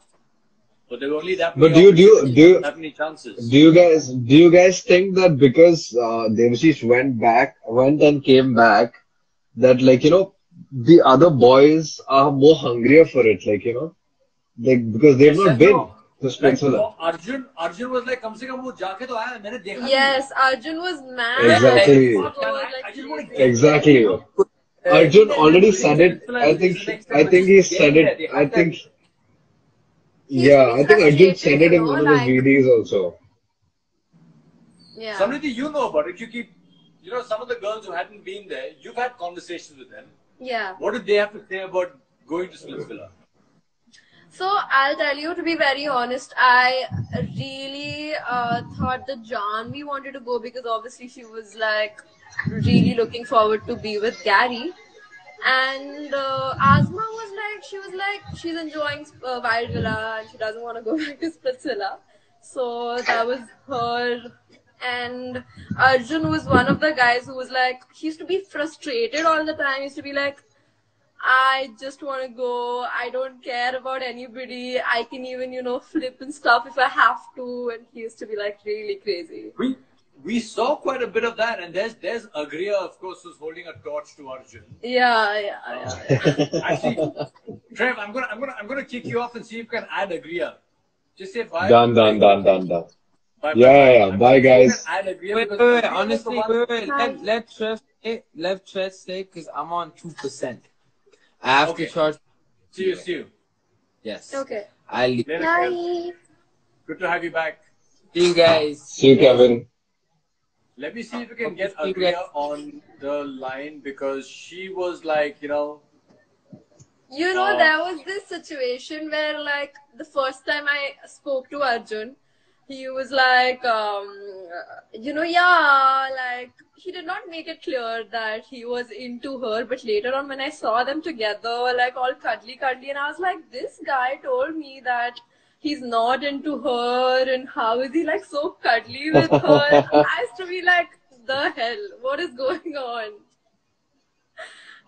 But there were only that But many opportunities, that many chances. do you guys think that because Devashish went and came back, that like the other boys are more hungrier for it, like because they've Yes not and been no. to Like Switzerland. for Arjun was like, "Kam se kam wo jaake to aaya, maine dekha nahi hai." Yes, Arjun was mad. Exactly, He was like, I just want to crazy. get there, exactly. you know. Arjun already This said is it. Switzerland, this is the next I step, but think he just said getting there. it. They I have that. think He used to yeah. be I think Arjun said frustrated, it in one of his like, VDs also. yeah. Samruddhi, you know about it. Some of the girls who hadn't been there, you've had conversations with them. Yeah. What did they have to say about going to Wildvilla? So I'll tell you, to be very honest, I really thought that Janvi wanted to go because obviously she was like really looking forward to be with Gary. And Asma was like, she's enjoying Wildvilla and she doesn't want to go back to Spritzvilla. So that was her. And Arjun was one of the guys who was like, he used to be frustrated all the time. He used to be like, I just want to go. I don't care about anybody. I can even, flip and stuff if I have to. And he used to be like really crazy. We saw quite a bit of that, and there's Agriya, of course, who's holding a torch to Arjun. Yeah. Actually, Trev, I'm gonna kick you off and see if you can add Agriya. Just say bye. Done. Bye. Yeah. Bye, guys. Add Agriya Wait. because Honestly, wait. Hi. Let Trev say, because I'm on 2%. I have to charge. See you. Yes. Okay. I'll leave. Later, Bye. Trev. Good to have you back. See you guys. See you, Kevin. Let me see if we can get Agriya on the line because she was like, There was this situation where, like, the first time I spoke to Arjun, he was like, he did not make it clear that he was into her. But later on, when I saw them together, like, all cuddly, and I was like, this guy told me that he's not into her, and how is he, like, so cuddly with her? I used to be like, the hell? What is going on?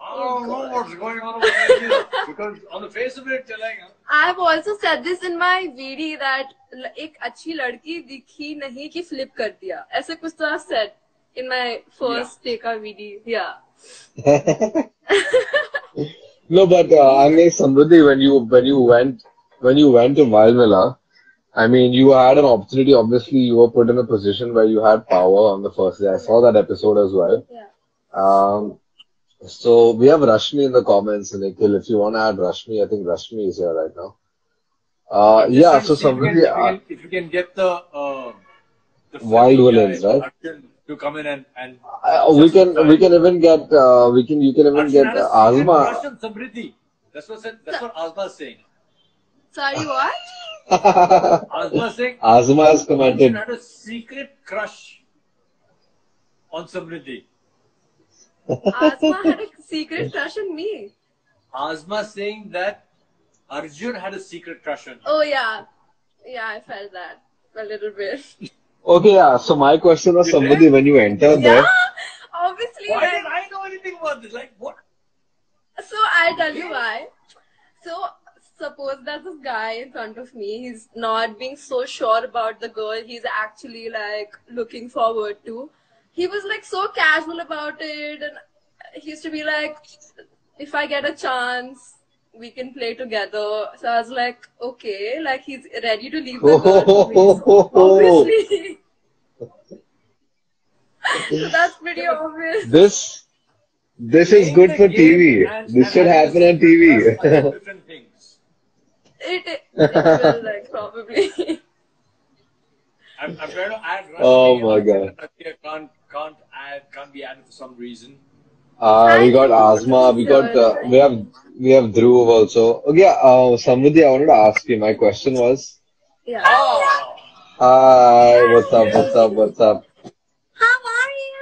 I don't know what's going on over here because on the face of it, you're like, I've also said this in my VD that एक अच्छी लड़की दिखी नहीं कि flip कर दिया. ऐसे कुछ तो I've said in my first take a VD. Yeah. No, but I mean, Samruddhi, when you went to Wildvilla, I mean, you had an opportunity. Obviously, you were put in a position where you had power on the first day. I saw that episode as well. Yeah. So we have Rashmi in the comments, Nikhil. If you want to add Rashmi, I think Rashmi is here right now. Yeah. So Samruddhi, if you can get the Wild Villains, right? Arjun to come in and you can even get Asma. Russian Samruddhi. That's what Asma is saying. Sorry, what? Asma is saying Asma has commented. Arjun had a secret crush on Samruddhi. Asma had a secret crush on me. Asma saying that Arjun had a secret crush on you. Oh yeah, I felt that a little bit. Okay, yeah. So my question was, Samruddhi, when you entered Yeah, there, obviously. Why Like, did I know anything about this? Like what? so I'll tell you why. So suppose that this guy in front of me, he's not being so sure about the girl he's actually like looking forward to. He was like so casual about it, and he used to be like, if I get a chance, we can play together. So I was like, okay, like he's ready to leave the girl for me. So obviously. So that's pretty obvious. this is good for TV. This should happen on TV. Different things. It will, like, probably. I'm trying to add Rashmi. Oh my God. Can't be added for some reason. We got Asma. We have Dhruv also. Okay, Samruddhi, I wanted to ask you. My question was. Yeah. Oh, Hi, what's up? How are you?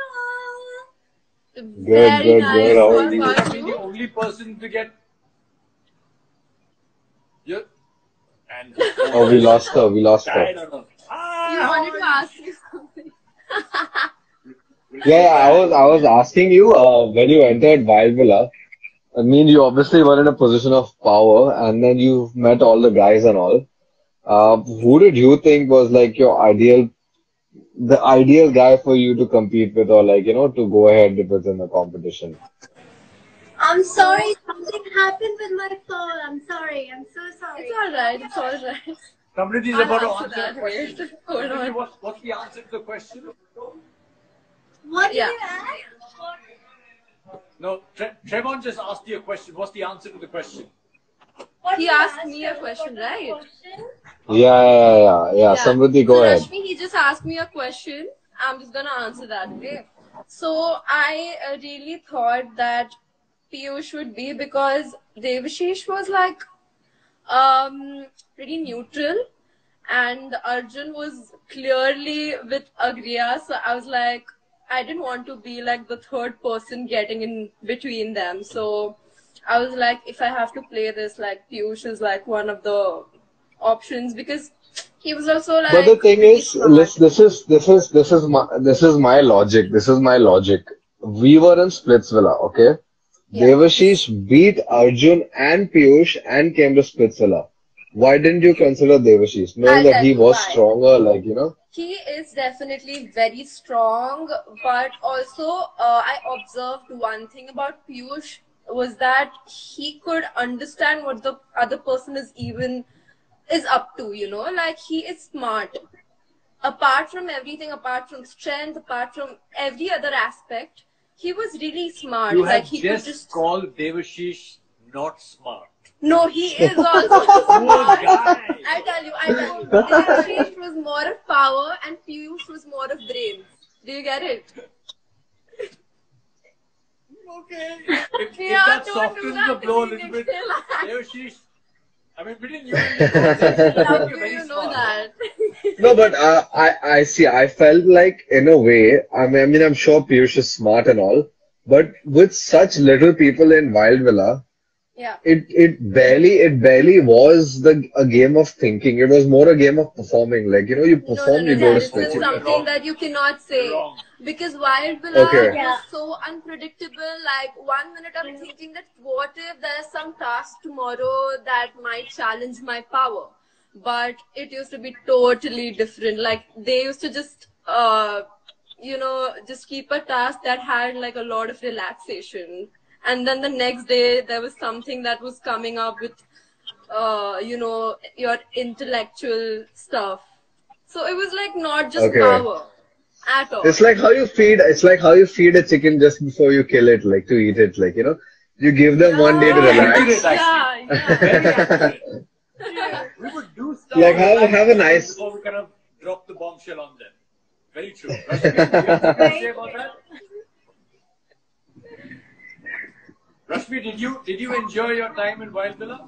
Good. Very How nice. are What you? about I'm the you? only person to get. Yeah. And Oh, we lost her. I Hi, don't know. You Hi, wanted to ask me something. Yeah, I was asking you when you entered Wildvilla. I mean, you obviously were in a position of power, and then you've met all the guys and all. Who did you think was like your the ideal guy for you to compete with, or like, to go ahead with in the competition? I'm sorry, something happened with my phone. I'm sorry. I'm so sorry. It's all right. It's all right. Somebody is I'll about to answer answer that. a question. Wait. Hold Samruddhi, on. what's the answer to the question? What did Yeah. you ask? No, Trevon just asked you a question. What's the answer to the question? What He did you asked ask? me a question, What was the right? question? Yeah. Yeah. Samruddhi, So go ahead. Rashmi, he just asked me a question. I'm just gonna answer that. Okay. So I really thought that Piyush would be because Devashish was like pretty neutral, and Arjun was clearly with Agriya. So I was like, I didn't want to be like the third person getting in between them. So I was like, if I have to play this, like Piyush is like one of the options because he was also But the like thing pretty is, smart. this is my logic. This is my logic. We were in Splitsvilla, okay? Yeah. Devashish beat Arjun and Piyush and came to Splitsvilla. Why didn't you consider Devashish, knowing I'll that tell he you was why. stronger, like, you know? He is definitely very strong, but also I observed one thing about Piyush was that he could understand what the other person is up to, like he is smart. Apart from everything, apart from strength, apart from every other aspect, he was really smart. You Like have he could just called Devashish not smart. No, he is also Poor smart. guy. I tell you. Devashish was more of power and Piyush was more of brains. Do you get it? Okay. If Yeah, that don't do softens that the to blow a me, little bit, Nikhil. Devashish, I mean, between you and me, you're very You know smart. that. No, but I see. I felt like, in a way, I mean, I'm sure Piyush is smart and all, but with such little people in Wildvilla, Yeah. it barely was a game of thinking. It was more a game of performing. Like, you perform, you go to This is Splitsvilla. You're something wrong. that you cannot You're say. wrong. Because Wildvilla Okay. was so unpredictable. Like 1 minute I'm thinking that what if there's some task tomorrow that might challenge my power? But it used to be totally different. Like they used to just keep a task that had like a lot of relaxation. And then the next day there was something that was coming up with your intellectual stuff. So it was like not just Okay. power at all. It's like how you feed a chicken just before you kill it, like to eat it, like, you give them one day to Very Yeah, accurate, relax. actually. yeah. Very accurate. We would do stuff Like to relax have a people nice. before we kind of drop the bombshell on them. Very true. Rashmi, do you have something to say about that? Rashmi, did you enjoy your time in Wildvilla?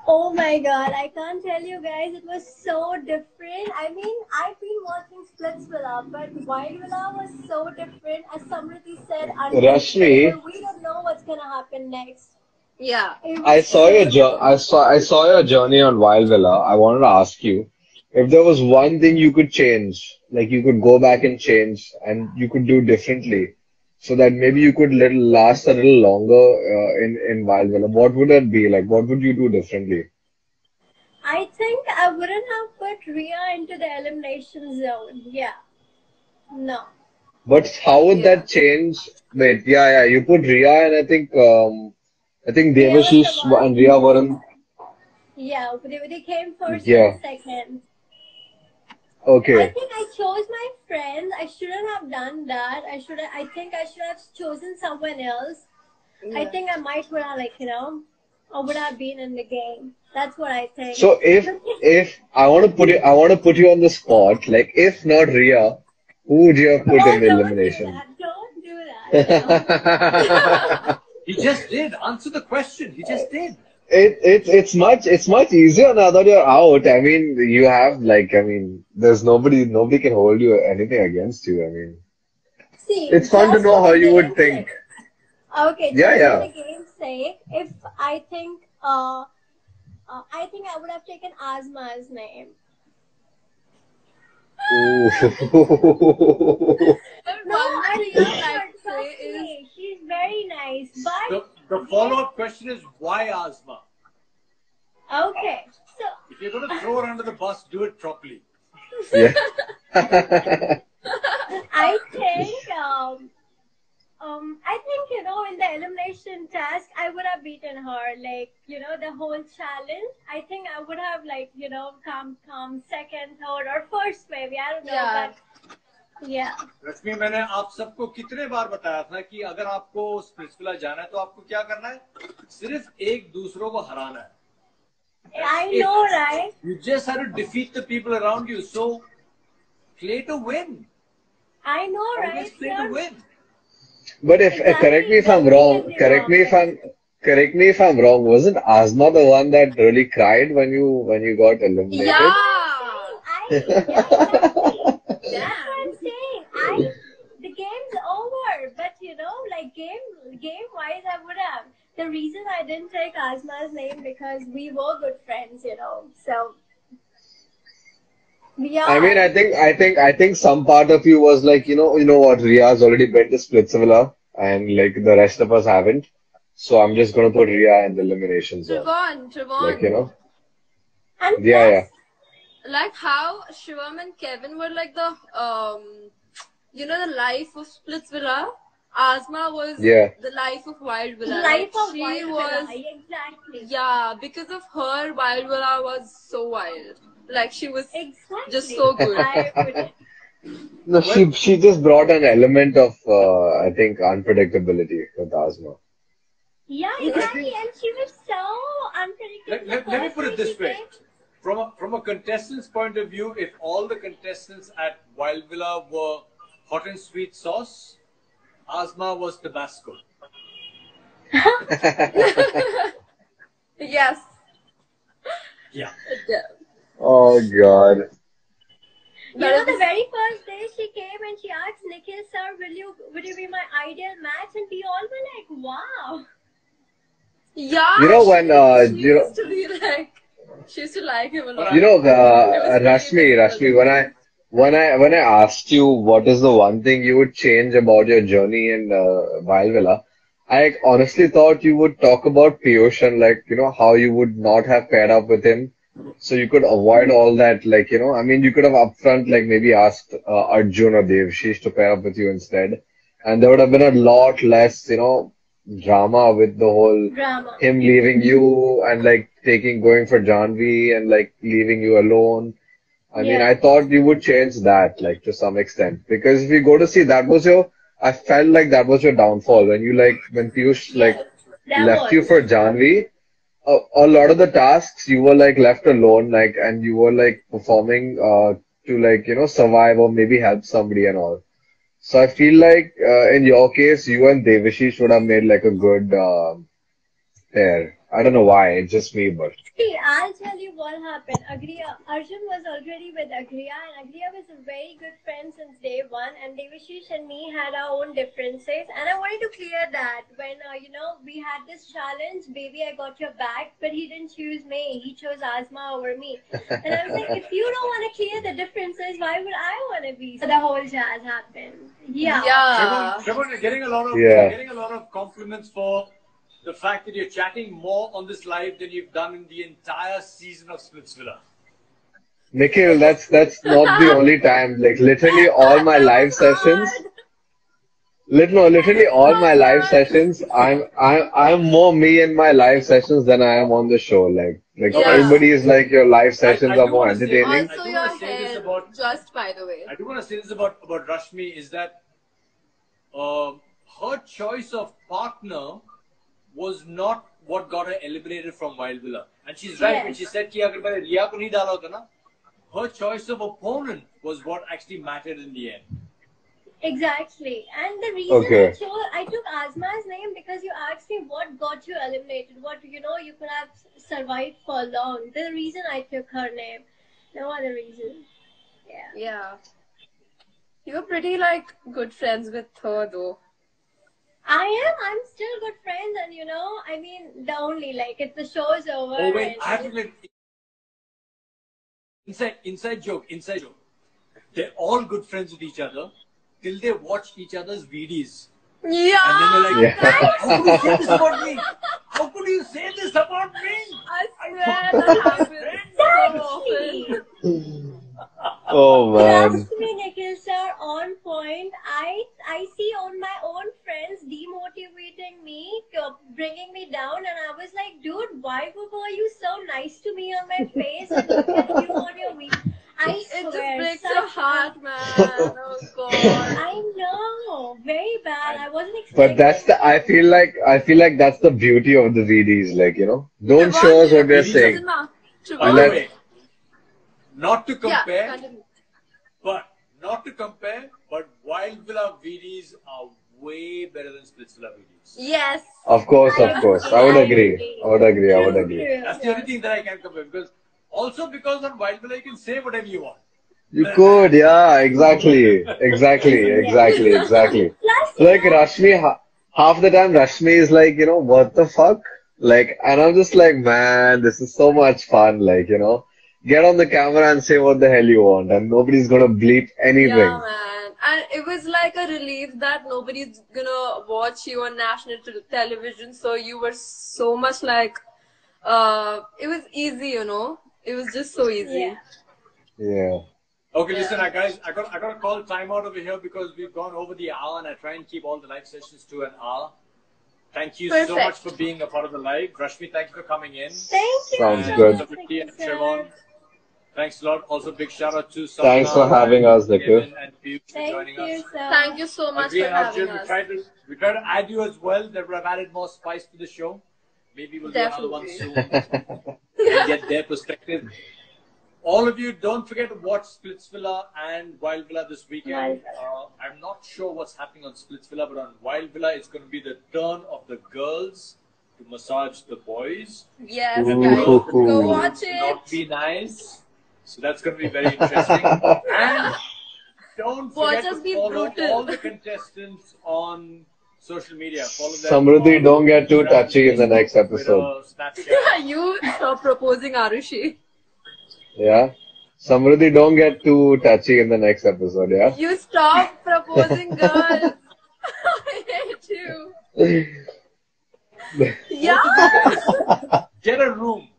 Oh my god, I can't tell you guys, it was so different. I mean, I've been watching Splitsvilla, but Wildvilla was so different. As Samruddhi said, Rashmi, unpredictable. We don't know what's gonna happen next. Yeah. It I was saw so your different. I saw your journey on Wildvilla. I wanted to ask you if there was one thing you could change, like you could go back and change, and you could do differently, so that maybe you could last a little longer in Wildvilla. What would that be? Like, what would you do differently? I think I wouldn't have put Ria into the elimination zone. Yeah. No. But how would Yeah. that change? Wait, yeah. You put Ria, and I think Ria was the Devashish and one. Ria were in. Yeah, they came first and Yeah. second. I Okay. think I chose my friends. I shouldn't have done that. I think I should have chosen someone else. I think I might would have or would have been in the game. That's what I think. So if I want to put you on the spot, like if not Ria, who would you have put Oh, in the don't do elimination? that. Don't do that. No. He just did. Answer the question. He just did. It's much easier now that you're out. I mean, there's nobody can hold you anything against you. I mean, See, it's fun to just know for how the you would game's think. sake. Okay, Yeah, just for yeah. the game's sake, if I think I would have taken Azma's name. Ooh. But No, one I thing love I her say trust is me, she's very nice. But The follow-up question is why Azma? okay, so If you're going to throw her under the bus, do it properly. Yeah. I think I think in the elimination task I would have beaten her. Like the whole challenge. I think I would have come second, third, or first maybe. I don't know, Yeah. but yeah. रश्मि, मैंने आप सबको कितने बार बताया था कि अगर आपको Splitsvilla जाना है तो आपको क्या करना है? सिर्फ एक दूसरों को हराना है. I know, right? You just have to defeat the people around you. So play to win. I know, right? Always play to win. But if correct me if I'm wrong, correct me if I'm wrong. Wasn't Azma the one that really cried when you got eliminated? yeah. That's what I'm saying. The game's over, but game wise, I would have. The reason I didn't take Azma's name because we were good friends, So yeah. I mean, I think some part of you was like, you know what, Ria's already been to Splitsvilla, and like the rest of us haven't. So I'm just gonna put Ria in the elimination zone. Trevon. Like, And yeah. Like how Shivam and Kevin were like the the life of Splitsvilla. Azma was the life of Wildvilla. The life of she Wildvilla, was exactly. Yeah, because of her, Wildvilla was so wild. Like she was Exactly. just so good. I would. No, she just brought an element of I think unpredictability with Azma. Yeah, exactly. And she was so unpredictable. Let me put it this She way. came- From a contestant's point of view, if all the contestants at Wildvilla were hot and sweet sauce, Azma was Tabasco. Yes. Yeah. Oh God. the very first day she came and she asked Nikhil, sir, will you be my ideal match? And we all were like, wow. Yeah. When she used to be like, she used to like him a lot. Rashmi, when I asked you what is the one thing you would change about your journey in Wildvilla, I honestly thought you would talk about Piyush and how you would not have paired up with him, so you could avoid all that. I mean, you could have upfront maybe asked Arjun or Devshish to pair up with you instead, and there would have been a lot less drama with the whole Drama. him leaving you and going for Janvi and leaving you alone. I mean, I thought you would change that, to some extent. Because if you go to see, I felt like that was your downfall. When when Piyush, left you for Janvi, a lot of the tasks you were, left alone, and you were, performing, to, survive or maybe help somebody and all. So I feel like, in your case, you and Devashish would have made, a good, pair. I don't know why, it's just me, but. See, I'll tell you what happened. Arjun was already with Agriya, and Agriya was a very good friend since day one. And Devashish and me had our own differences, and I wanted to clear that when we had this challenge, baby, I got your back, but he didn't choose me. He chose Azma over me, and I was like, if you don't want to clear the differences, why would I want to be? So the whole jazz happened. Yeah. Trevon, you're getting a lot of compliments for the fact that you're chatting more on this live than you've done in the entire season of Splitsvilla. Nikhil, that's not the only time. Literally all my live sessions. Literally all my live sessions. I'm more me in my live sessions than I am on the show. Everybody is your live sessions are more entertaining. Also, your hair, just by the way. I do want to say this about Rashmi is that her choice of partner was not what got her eliminated from Wildvilla. And she's right when she said कि अगर मैंने रिया को नहीं डाला होता ना, her choice of opponent was what actually mattered in the end. Exactly. And the reason I took Azma's name because you asked me what got you eliminated, what you could have survived for long. The reason I took her name. No other reason. Yeah. You were pretty good friends with her though. I'm still good friends, and I mean, the only if the show's over. Oh wait, I have to inside joke. They're all good friends with each other till they watch each other's videos. Yeah. And then they're like, Yeah. how could you say this about me? How could you say this about me? I swear that happens so often. Oh man. Trust me, Nikhil sir, on point. I see on my own friends demotivating me, bringing me down, and I was like, dude, why were you so nice to me on my face and look at you on your week? I It just swear, breaks such your heart, man. Oh God. I know, very bad. I wasn't But expecting. that's I feel like that's the beauty of the VDs, like, don't Trevon, show us what they're VDs saying. By Trevon. the Let- way, not to Yeah, compare, continue. but Wildvilla VDs are way better than Splitsvilla VDs. Yes. Of course. I would agree. True. That's the only thing that I can compare, because on Wildvilla you can say whatever you want. You could, yeah, exactly. Plus, Like Rashmi, half the time Rashmi is like, what the fuck? Like, and I'm just like, man, this is so much fun. Like, get on the camera and say what the hell you want, and nobody's gonna bleep anything. Yeah, man. And it was like a relief that nobody's gonna watch you on national television. So you were so much like, it was easy, It was just so easy. Yeah. Yeah. Okay, listen, guys, I got to call time out over here because we've gone over the hour, and I try and keep all the live sessions to an hour. Thank you so much for being a part of the live. Rashmi, thank you for coming in. Thank you. Sounds so good. much, Samruddhi and Nikhil Trevon, sir. thanks a lot. Also, big shout out to Sapna. Thanks for having us, Nikhil. And Piyush for Thank joining you, us. sir. Thank you so much Agree for and having Arjun, us. we try to add you as well. That would have added more spice to the show. Maybe we'll do another one soon and get their perspective. All of you, don't forget to watch Splitsvilla and Wildvilla this weekend. I'm not sure what's happening on Splitsvilla, but on Wildvilla, it's going to be the turn of the girls to massage the boys. Yes, And the guys. girls Go will watch not it. be nice. So that's going to be very interesting. And don't Watch forget us to be follow brutal. all the contestants on social media. Follow them Samruddhi, on don't get too Instagram, touchy in the next Facebook, episode. Twitter, Snapchat. You stop proposing Arushi. Yeah. Samruddhi, don't get too touchy in the next episode, yeah? You stop proposing girls. I hate you. Yeah. Get a room.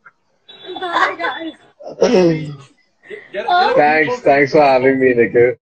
Bye, guys. Get a Thanks for having me, Nikhil.